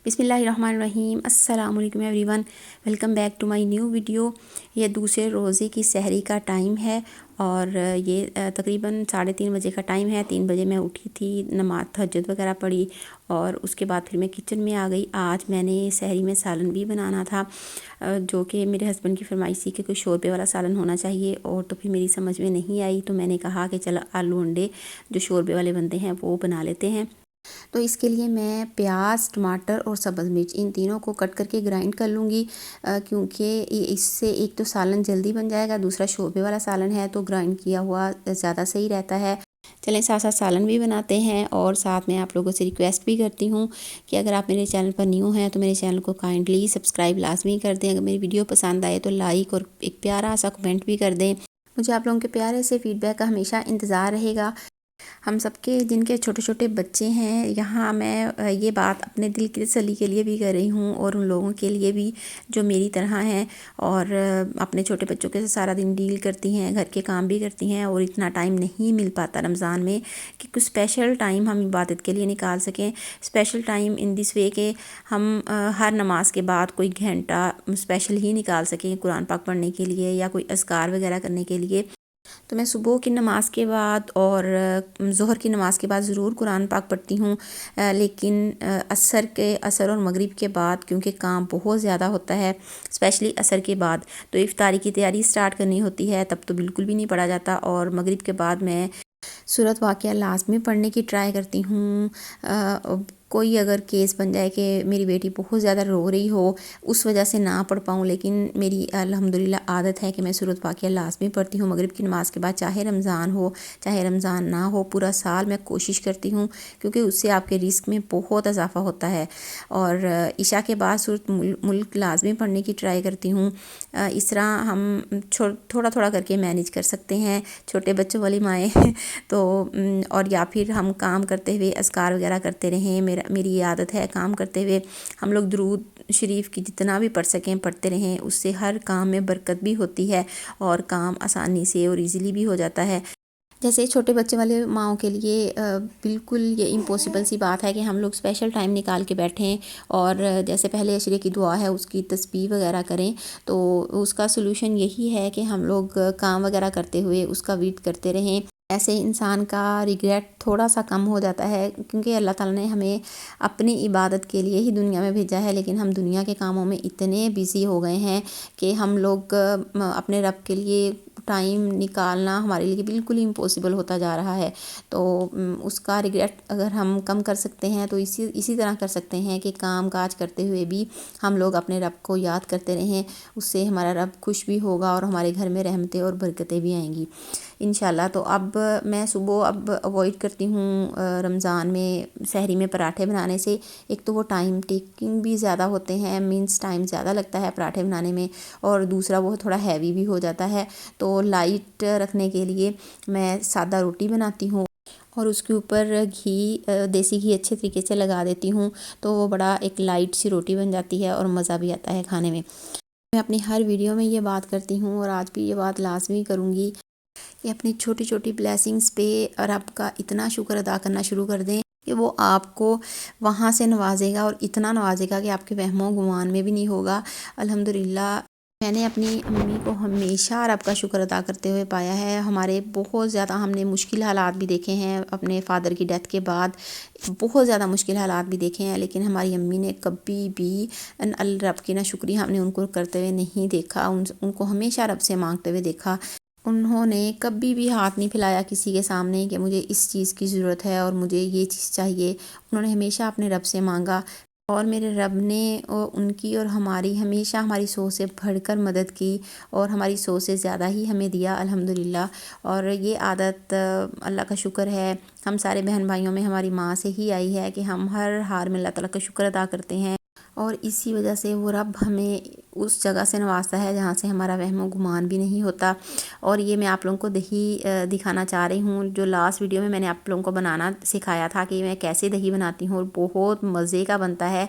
बिस्मिल्लाहिर्रहमानिर्रहीम। अस्सलाम वालेकुम everyone, welcome back to my new video. ये दूसरे रोज़े की सहरी का टाइम है और ये तकरीबन 3:30 बजे का टाइम है। 3 बजे मैं उठी थी, नमाज तहज्जुद वगैरह पढ़ी और उसके बाद फिर मैं किचन में आ गई। आज मैंने सहरी में सालन भी बनाना था, जो कि मेरे हस्बैंड की फरमाइश थी कि कोई शोरबे वाला सालन होना चाहिए। और तो फिर मेरी समझ में नहीं आई, तो मैंने कहा कि चलो आलू अंडे जो शोरबे वाले बनते हैं वो बना लेते हैं। तो इसके लिए मैं प्याज, टमाटर और सब्ज़ मिर्च इन तीनों को कट करके ग्राइंड कर लूँगी, क्योंकि इससे एक तो सालन जल्दी बन जाएगा, दूसरा शोरबे वाला सालन है तो ग्राइंड किया हुआ ज़्यादा सही रहता है। चलें साथ साथ सालन भी बनाते हैं। और साथ में आप लोगों से रिक्वेस्ट भी करती हूँ कि अगर आप मेरे चैनल पर न्यू हैं तो मेरे चैनल को काइंडली सब्सक्राइब लाजमी कर दें। अगर मेरी वीडियो पसंद आए तो लाइक और एक प्यारा सा कमेंट भी कर दें। मुझे आप लोगों के प्यारे से फीडबैक का हमेशा इंतज़ार रहेगा। हम सबके जिनके छोटे छोटे बच्चे हैं, यहाँ मैं ये बात अपने दिल की तसल्ली के लिए भी कर रही हूँ और उन लोगों के लिए भी जो मेरी तरह हैं और अपने छोटे बच्चों के साथ सारा दिन डील करती हैं, घर के काम भी करती हैं और इतना टाइम नहीं मिल पाता रमज़ान में कि कुछ स्पेशल टाइम हम इबादत के लिए निकाल सकें। Special time in this way के हम हर नमाज के बाद कोई घंटा स्पेशल ही निकाल सकें कुरान पाक पढ़ने के लिए या कोई अज़कार वगैरह करने के लिए। तो मैं सुबह की नमाज़ के बाद और ज़ोहर की नमाज़ के बाद ज़रूर कुरान पाक पढ़ती हूँ, लेकिन असर और मगरिब के बाद क्योंकि काम बहुत ज़्यादा होता है, स्पेशली असर के बाद तो इफ्तारी की तैयारी स्टार्ट करनी होती है, तब तो बिल्कुल भी नहीं पढ़ा जाता। और मगरिब के बाद मैं सूरत वाक़या लाज़मी पढ़ने की ट्राई करती हूँ। कोई अगर केस बन जाए कि मेरी बेटी बहुत ज़्यादा रो रही हो, उस वजह से ना पढ़ पाऊँ, लेकिन मेरी अल्हम्दुलिल्लाह आदत है कि मैं सूरत वाक़या लाज़मी पढ़ती हूँ मगरिब की नमाज़ के बाद, चाहे रमज़ान हो चाहे रमज़ान ना हो। पूरा साल मैं कोशिश करती हूँ क्योंकि उससे आपके रिस्क में बहुत इजाफ़ा होता है। और इशा के बाद सूरत मुल्क लाज़मी पढ़ने की ट्राई करती हूँ। इस तरह हम थोड़ा थोड़ा करके मैनेज कर सकते हैं, छोटे बच्चों वाली माएँ तो और या फिर हम काम करते हुए अज़कार वगैरह करते रहें। मेरी ये आदत है, काम करते हुए हम लोग दुरूद शरीफ की जितना भी पढ़ सकें पढ़ते रहें, उससे हर काम में बरकत भी होती है और काम आसानी से और इजीली भी हो जाता है। जैसे छोटे बच्चे वाले माओं के लिए बिल्कुल ये इम्पॉसिबल सी बात है कि हम लोग स्पेशल टाइम निकाल के बैठें और जैसे पहले अशरे की दुआ है उसकी तस्बीह वगैरह करें। तो उसका सलूशन यही है कि हम लोग काम वगैरह करते हुए उसका विर्द करते रहें। ऐसे इंसान का रिग्रेट थोड़ा सा कम हो जाता है, क्योंकि अल्लाह ताला ने हमें अपनी इबादत के लिए ही दुनिया में भेजा है, लेकिन हम दुनिया के कामों में इतने बिज़ी हो गए हैं कि हम लोग अपने रब के लिए टाइम निकालना हमारे लिए बिल्कुल इम्पॉसिबल होता जा रहा है। तो उसका रिग्रेट अगर हम कम कर सकते हैं तो इसी तरह कर सकते हैं कि काम काज करते हुए भी हम लोग अपने रब को याद करते रहें। उससे हमारा रब खुश भी होगा और हमारे घर में रहमतें और बरकतें भी आएंगी इंशाल्लाह। तो अब मैं सुबह अब अवॉइड करती हूँ रमज़ान में सहरी में पराठे बनाने से। एक तो वो टाइम टेकिंग भी ज़्यादा होते हैं, मीन्स टाइम ज़्यादा लगता है पराठे बनाने में, और दूसरा वो थोड़ा हैवी भी हो जाता है। तो लाइट रखने के लिए मैं सादा रोटी बनाती हूँ और उसके ऊपर घी, देसी घी अच्छे तरीके से लगा देती हूँ, तो वो बड़ा एक लाइट सी रोटी बन जाती है और मज़ा भी आता है खाने में। मैं अपनी हर वीडियो में ये बात करती हूँ और आज भी ये बात लाजमी करूँगी कि अपनी छोटी छोटी ब्लेसिंग्स पे रब का इतना शुक्र अदा करना शुरू कर दें कि वो आपको वहाँ से नवाजेगा और इतना नवाजेगा कि आपके वहमों गुमान में भी नहीं होगा। अल्हम्दुलिल्लाह मैंने अपनी अम्मी को हमेशा रब का शुक्र अदा करते हुए पाया है। हमारे बहुत ज़्यादा हमने मुश्किल हालात भी देखे हैं, अपने फ़ादर की डेथ के बाद बहुत ज़्यादा मुश्किल हालात भी देखे हैं, लेकिन हमारी अम्मी ने कभी भी रब की ना शुक्रिया हमने उनको करते हुए नहीं देखा। उनको हमेशा रब से मांगते हुए देखा। उन्होंने कभी भी हाथ नहीं फैलाया किसी के सामने कि मुझे इस चीज़ की ज़रूरत है और मुझे ये चीज़ चाहिए। उन्होंने हमेशा अपने रब से मांगा और मेरे रब ने उनकी और हमारी हमेशा हमारी सोच से बढ़कर मदद की और हमारी सोच से ज़्यादा ही हमें दिया अल्हम्दुलिल्लाह। और ये आदत अल्लाह का शुक्र है हम सारे बहन भाइयों में हमारी माँ से ही आई है कि हम हर हाल में अल्लाह ताला का शुक्र अदा करते हैं, और इसी वजह से वो रब हमें उस जगह से नवाजता है जहाँ से हमारा वहम गुमान भी नहीं होता। और ये मैं आप लोगों को दही दिखाना चाह रही हूँ। जो लास्ट वीडियो में मैंने आप लोगों को बनाना सिखाया था कि मैं कैसे दही बनाती हूँ और बहुत मज़े का बनता है।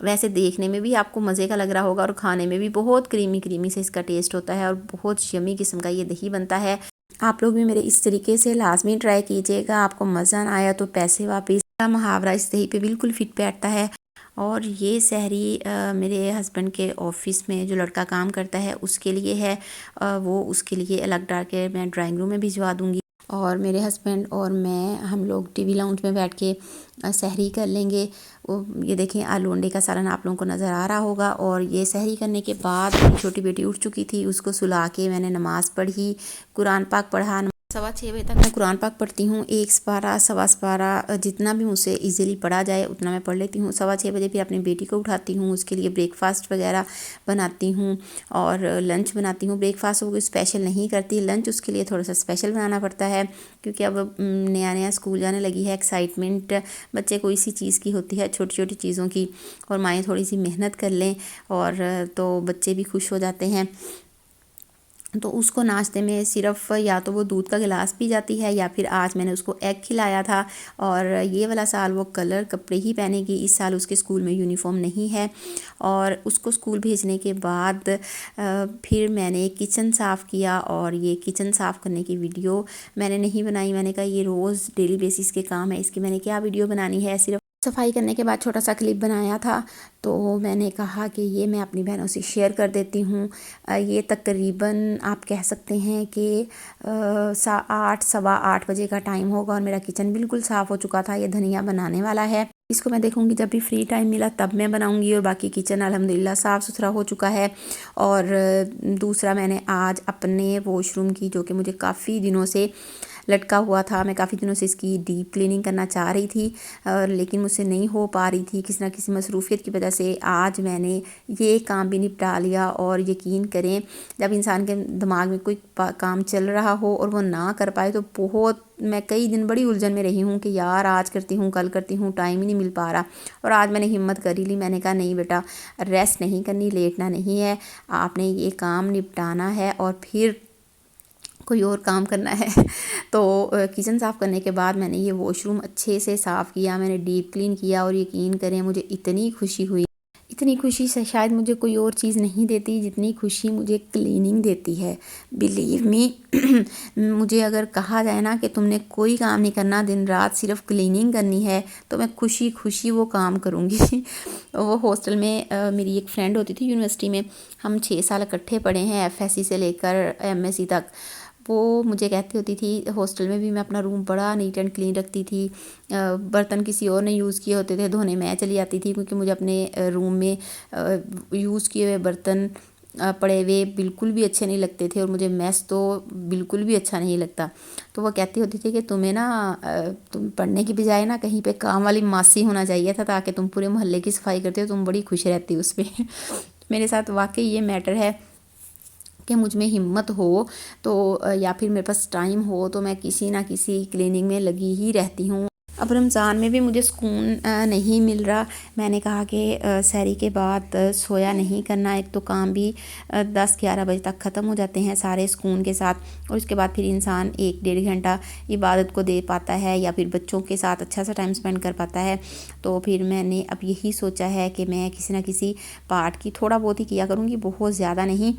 वैसे देखने में भी आपको मज़े का लग रहा होगा और खाने में भी बहुत क्रीमी क्रीमी से इसका टेस्ट होता है और बहुत यमी किस्म का ये दही बनता है। आप लोग भी मेरे इस तरीके से लाजमी ट्राई कीजिएगा। आपको मज़ा ना आया तो पैसे वापस, मुहावरा इस दही पे बिल्कुल फिट बैठता है। और ये सहरी मेरे हस्बैंड के ऑफिस में जो लड़का काम करता है उसके लिए है। वो उसके लिए अलग डाल के मैं ड्राइंग रूम में भिजवा दूँगी। और मेरे हस्बैंड और मैं हम लोग टीवी लाउंज में बैठ के सहरी कर लेंगे। ये देखें आलू अंडे का सालन आप लोगों को नज़र आ रहा होगा। और ये सहरी करने के बाद मेरी छोटी बेटी उठ चुकी थी, उसको सुला के मैंने नमाज़ पढ़ी, कुरान पाक पढ़ा। 6:15 बजे तक मैं कुरान पाक पढ़ती हूँ। 1 पारा 1.25 पारा जितना भी मुझसे इजीली पढ़ा जाए उतना मैं पढ़ लेती हूँ। 6:15 बजे फिर अपनी बेटी को उठाती हूँ, उसके लिए ब्रेकफास्ट वगैरह बनाती हूँ और लंच बनाती हूँ। ब्रेकफास्ट वो कोई स्पेशल नहीं करती, लंच उसके लिए थोड़ा सा स्पेशल बनाना पड़ता है क्योंकि अब नया नया स्कूल जाने लगी है। एक्साइटमेंट बच्चे को इसी चीज़ की होती है, छोटी छोटी चीज़ों की, और माएँ थोड़ी सी मेहनत कर लें और तो बच्चे भी खुश हो जाते हैं। तो उसको नाश्ते में सिर्फ या तो वो दूध का गिलास पी जाती है या फिर आज मैंने उसको एग खिलाया था। और ये वाला साल वो कलर कपड़े ही पहनेगी, इस साल उसके स्कूल में यूनिफॉर्म नहीं है। और उसको स्कूल भेजने के बाद फिर मैंने किचन साफ़ किया और ये किचन साफ़ करने की वीडियो मैंने नहीं बनाई। मैंने कहा ये रोज़ डेली बेसिस के काम है, इसकी मैंने क्या वीडियो बनानी है। सिर्फ सफाई करने के बाद छोटा सा क्लिप बनाया था, तो मैंने कहा कि ये मैं अपनी बहनों से शेयर कर देती हूँ। ये तकरीबन आप कह सकते हैं कि 8 सवा 8 बजे का टाइम होगा और मेरा किचन बिल्कुल साफ़ हो चुका था। ये धनिया बनाने वाला है, इसको मैं देखूंगी जब भी फ्री टाइम मिला तब मैं बनाऊंगी। और बाकी किचन अल्हम्दुलिल्लाह साफ़ सुथरा हो चुका है। और दूसरा मैंने आज अपने वॉशरूम की, जो कि मुझे काफ़ी दिनों से लटका हुआ था, मैं काफ़ी दिनों से इसकी डीप क्लीनिंग करना चाह रही थी लेकिन मुझसे नहीं हो पा रही थी किसी ना किसी मसरूफ़ियत की वजह से। आज मैंने ये काम भी निपटा लिया। और यकीन करें जब इंसान के दिमाग में कोई काम चल रहा हो और वो ना कर पाए तो बहुत, मैं कई दिन बड़ी उलझन में रही हूँ कि यार आज करती हूँ कल करती हूँ, टाइम ही नहीं मिल पा रहा। और आज मैंने हिम्मत कर ही ली, मैंने कहा नहीं बेटा, रेस्ट नहीं करनी, लेटना नहीं है, आपने ये काम निपटाना है और फिर कोई और काम करना है। तो किचन साफ़ करने के बाद मैंने ये वॉशरूम अच्छे से साफ़ किया, मैंने डीप क्लीन किया और यकीन करें मुझे इतनी खुशी हुई, इतनी खुशी से शायद मुझे कोई और चीज़ नहीं देती जितनी खुशी मुझे क्लीनिंग देती है। बिलीव मी मुझे अगर कहा जाए ना कि तुमने कोई काम नहीं करना, दिन रात सिर्फ क्लीनिंग करनी है, तो मैं खुशी खुशी वो काम करूँगी। वो हॉस्टल में मेरी एक फ्रेंड होती थी यूनिवर्सिटी में, हम 6 साल इकट्ठे पढ़े हैं, FSC से लेकर MSc तक। वो मुझे कहती होती थी हॉस्टल में भी मैं अपना रूम बड़ा नीट एंड क्लीन रखती थी। बर्तन किसी और ने यूज़ किए होते थे, धोने मैं चली जाती थी क्योंकि मुझे अपने रूम में यूज़ किए हुए बर्तन पड़े हुए बिल्कुल भी अच्छे नहीं लगते थे और मुझे मैस तो बिल्कुल भी अच्छा नहीं लगता। तो वो कहती होती थी कि तुम्हें ना तुम पढ़ने की बजाय ना कहीं पे काम वाली मासी होना चाहिए था, ताकि तुम पूरे मोहल्ले की सफाई करते हो, तुम बड़ी खुश रहती उस पर। मेरे साथ वाकई ये मैटर है कि मुझ में हिम्मत हो तो या फिर मेरे पास टाइम हो तो मैं किसी ना किसी क्लीनिंग में लगी ही रहती हूँ। अब रमज़ान में भी मुझे सुकून नहीं मिल रहा। मैंने कहा कि सहरी के बाद सोया नहीं करना, एक तो काम भी 10-11 बजे तक ख़त्म हो जाते हैं सारे सुकून के साथ, और उसके बाद फिर इंसान 1-1.5 घंटा इबादत को दे पाता है या फिर बच्चों के साथ अच्छा सा टाइम स्पेंड कर पाता है। तो फिर मैंने अब यही सोचा है कि मैं किसी ना किसी पार्ट की थोड़ा बहुत ही किया करूँगी, बहुत ज़्यादा नहीं।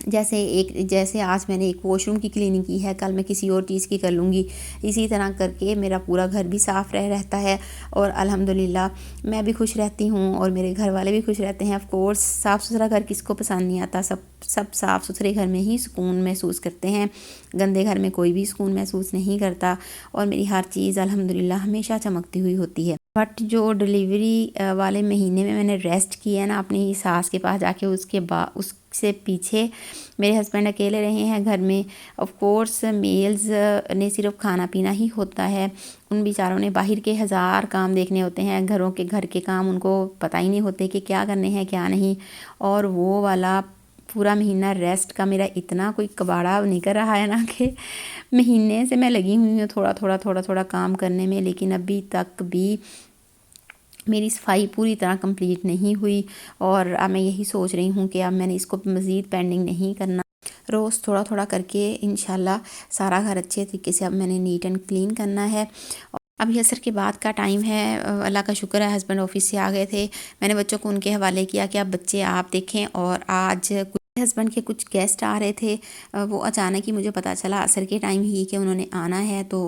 जैसे आज मैंने एक वॉशरूम की क्लीनिंग की है, कल मैं किसी और चीज़ की कर लूँगी। इसी तरह करके मेरा पूरा घर भी साफ़ रहता है और अल्हम्दुलिल्लाह मैं भी खुश रहती हूँ और मेरे घर वाले भी खुश रहते हैं। ऑफ़ कोर्स साफ़ सुथरा घर किसको पसंद नहीं आता, सब साफ़ सुथरे घर में ही सुकून महसूस करते हैं, गंदे घर में कोई भी सुकून महसूस नहीं करता। और मेरी हर चीज़ अल्हम्दुलिल्लाह हमेशा चमकती हुई होती है। बट जो डिलीवरी वाले महीने में मैंने रेस्ट किया है ना अपनी सास के पास जाके, उसके बाद उससे पीछे मेरे हस्बैंड अकेले रहे हैं घर में। ऑफ़ कोर्स मेल्स ने सिर्फ खाना पीना ही होता है, उन बेचारों ने बाहर के हज़ार काम देखने होते हैं, घर के काम उनको पता ही नहीं होते कि क्या करने हैं क्या नहीं। और वो वाला पूरा महीना रेस्ट का मेरा इतना कोई कबाड़ा निकल रहा है ना कि महीने से मैं लगी हुई हूँ थोड़ा थोड़ा काम करने में, लेकिन अभी तक भी मेरी सफाई पूरी तरह कंप्लीट नहीं हुई। और अब मैं यही सोच रही हूँ कि अब मैंने इसको मज़ीद पेंडिंग नहीं करना, रोज़ थोड़ा थोड़ा करके इंशाल्लाह सारा घर अच्छे तरीके से अब मैंने नीट एंड क्लीन करना है। अभी असर के बाद का टाइम है, अल्लाह का शुक्र है हस्बैंड ऑफिस से आ गए थे, मैंने बच्चों को उनके हवाले किया कि अब बच्चे आप देखें। और आज हस्बैंड के कुछ गेस्ट आ रहे थे। वो अचानक ही मुझे पता चला असर के टाइम ही कि उन्होंने आना है, तो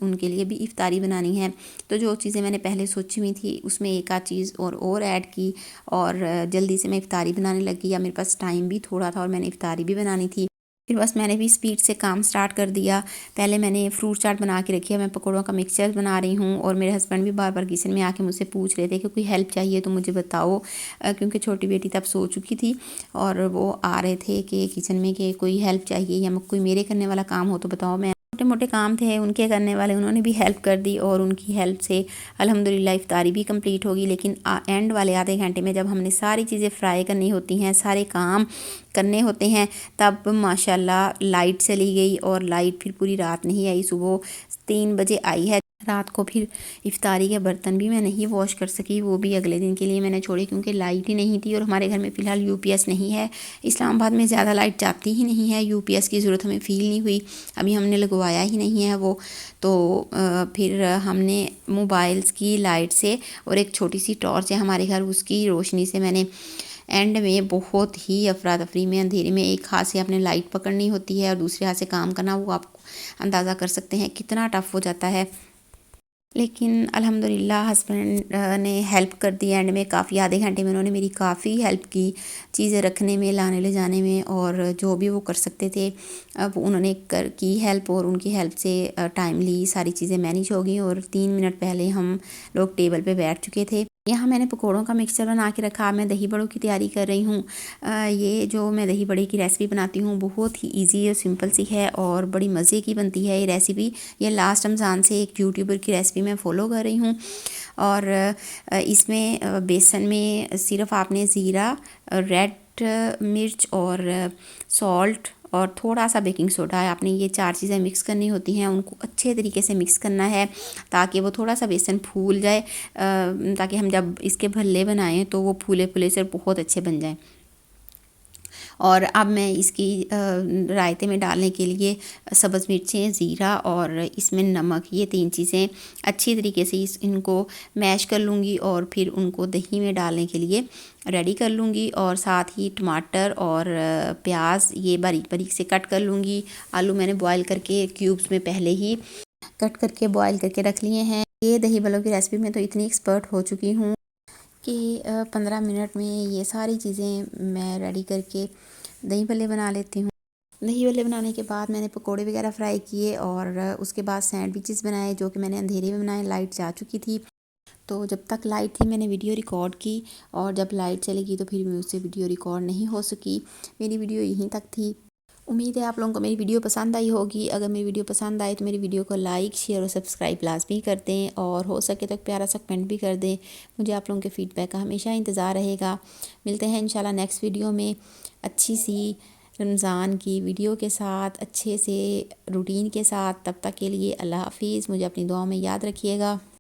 उनके लिए भी इफ़्तारी बनानी है। तो जो चीज़ें मैंने पहले सोची हुई थी उसमें एक आध चीज़ और ऐड की, और जल्दी से मैं इफ़्तारी बनाने लगी। या मेरे पास टाइम भी थोड़ा था और मैंने इफ़्तारी भी बनानी थी। फिर बस मैंने भी स्पीड से काम स्टार्ट कर दिया। पहले मैंने फ्रूट चाट बना के रखी है, मैं पकौड़ों का मिक्सचर बना रही हूँ। और मेरे हस्बैंड भी बार बार किचन में आके मुझसे पूछ रहे थे कि कोई हेल्प चाहिए तो मुझे बताओ, क्योंकि छोटी बेटी तब सो चुकी थी और वो आ रहे थे कि किचन में कि कोई हेल्प चाहिए या कोई मेरे करने वाला काम हो तो बताओ। मैं छोटे मोटे काम थे उनके करने वाले, उन्होंने भी हेल्प कर दी और उनकी हेल्प से अल्हम्दुलिल्लाह इफ़्तारी भी कंप्लीट होगी। लेकिन एंड वाले आधे घंटे में जब हमने सारी चीज़ें फ्राई करनी होती हैं, सारे काम करने होते हैं, तब माशाल्लाह लाइट चली गई और लाइट फिर पूरी रात नहीं आई। सुबह 3 बजे आई है। रात को फिर इफ़्तारी के बर्तन भी मैं नहीं वॉश कर सकी, वो भी अगले दिन के लिए मैंने छोड़ी क्योंकि लाइट ही नहीं थी। और हमारे घर में फ़िलहाल यूपीएस नहीं है। इस्लामाबाद में ज़्यादा लाइट जाती ही नहीं है, यूपीएस की ज़रूरत हमें फ़ील नहीं हुई, अभी हमने लगवाया ही नहीं है वो। तो फिर हमने मोबाइल्स की लाइट से और एक छोटी सी टॉर्च है हमारे घर, उसकी रोशनी से मैंने एंड में बहुत ही अफरा तफरी में अंधेरे में एक हाथ से अपने लाइट पकड़नी होती है और दूसरे हाथ से काम करना, वो आप अंदाज़ा कर सकते हैं कितना टफ़ हो जाता है। लेकिन अल्हम्दुलिल्लाह हस्बैंड ने हेल्प कर दी एंड में काफ़ी, आधे घंटे में उन्होंने मेरी काफ़ी हेल्प की चीज़ें रखने में, लाने ले जाने में, और जो भी वो कर सकते थे अब उन्होंने की हेल्प। और उनकी हेल्प से टाइमली सारी चीज़ें मैनेज हो गई और 3 मिनट पहले हम लोग टेबल पे बैठ चुके थे। यहाँ मैंने पकोड़ों का मिक्सचर बना के रखा। मैं दही बड़ों की तैयारी कर रही हूँ। ये जो मैं दही बड़े की रेसिपी बनाती हूँ बहुत ही इजी और सिंपल सी है और बड़ी मज़े की बनती है ये रेसिपी। ये लास्ट रमज़ान से एक यूट्यूबर की रेसिपी मैं फ़ॉलो कर रही हूँ। और इसमें बेसन में सिर्फ आपने ज़ीरा, रेड मिर्च और सॉल्ट और थोड़ा सा बेकिंग सोडा है, आपने ये 4 चीज़ें मिक्स करनी होती हैं। उनको अच्छे तरीके से मिक्स करना है ताकि वो थोड़ा सा बेसन फूल जाए, ताकि हम जब इसके भल्ले बनाएं तो वो फूले फूले से बहुत अच्छे बन जाएं। और अब मैं इसकी रायते में डालने के लिए सब्ज़ मिर्चें, ज़ीरा और इसमें नमक, ये 3 चीज़ें अच्छी तरीके से इनको मैश कर लूँगी और फिर उनको दही में डालने के लिए रेडी कर लूँगी। और साथ ही टमाटर और प्याज ये बारीक बारीक से कट कर लूँगी। आलू मैंने बॉयल करके क्यूब्स में पहले ही कट करके बॉयल करके रख लिए हैं। ये दही बल्लों की रेसिपी में तो इतनी एक्सपर्ट हो चुकी हूँ कि 15 मिनट में ये सारी चीज़ें मैं रेडी करके दही भल्ले बना लेती हूँ। दही भल्ले बनाने के बाद मैंने पकोड़े वगैरह फ्राई किए और उसके बाद सैंडविचेस बनाए जो कि मैंने अंधेरे में बनाए, लाइट जा चुकी थी। तो जब तक लाइट थी मैंने वीडियो रिकॉर्ड की और जब लाइट चलेगी तो फिर मुझसे वीडियो रिकॉर्ड नहीं हो सकी। मेरी वीडियो यहीं तक थी। उम्मीद है आप लोगों को मेरी वीडियो पसंद आई होगी। अगर मेरी वीडियो पसंद आए तो मेरी वीडियो को लाइक, शेयर और सब्सक्राइब लाजमी कर दें और हो सके तो एक प्यारा सा कमेंट भी कर दें। मुझे आप लोगों के फ़ीडबैक का हमेशा इंतज़ार रहेगा। मिलते हैं इंशाल्लाह नेक्स्ट वीडियो में अच्छी सी रमज़ान की वीडियो के साथ, अच्छे से रूटीन के साथ। तब तक के लिए अल्लाह हाफिज़। मुझे अपनी दुआ में याद रखिएगा।